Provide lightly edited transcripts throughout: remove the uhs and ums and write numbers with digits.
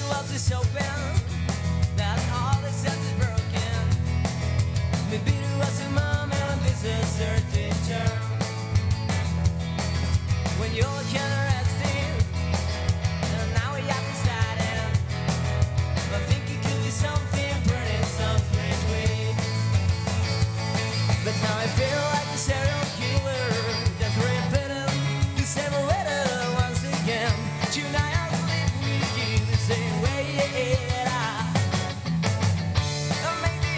world is open, that all is set is broken. Maybe there was a moment, this is a certain turn, when you look interesting, and now we have decided. I think it could be something pretty, something sweet. But now I feel like a serial killer, just repeating the same letter once again. Tonight I'll sleep with you the same way that or maybe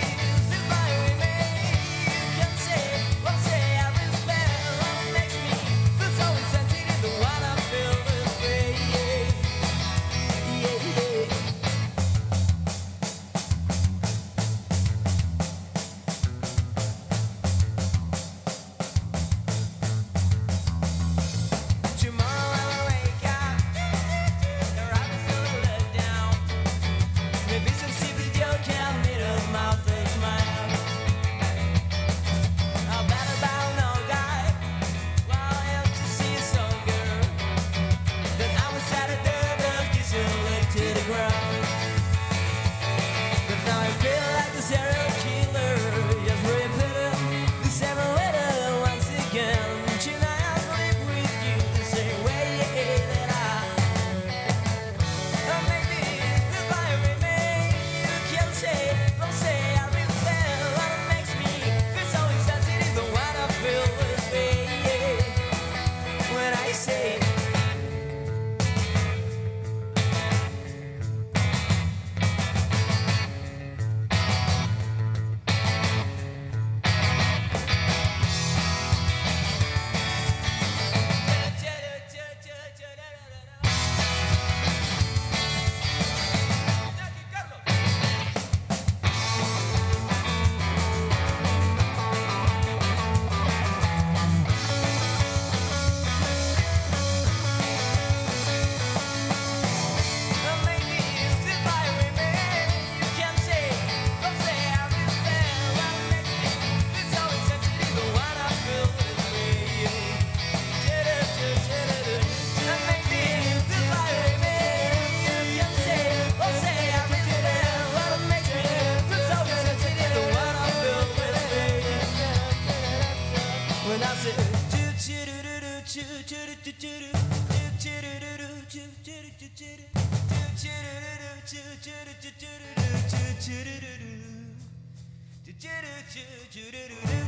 if I remain, you can say, well, say I've been spent. What makes me feel so insensitive, the one I feel this way. Tomorrow I will wake up, your eyes will let down. Maybe some stupid joke can meet a mouth and smile. I'll bet about no guy, while I have to see a song girl. Then I was at a dirt of kissing leg to the ground. But now I feel like a serial killer, just repeating the same letter once again. Tonight I'll sleep with you the same way that or maybe if I remain, you can say, don't say I respect. What makes me feel so insensitive, the one I feel this way when I say. When I say do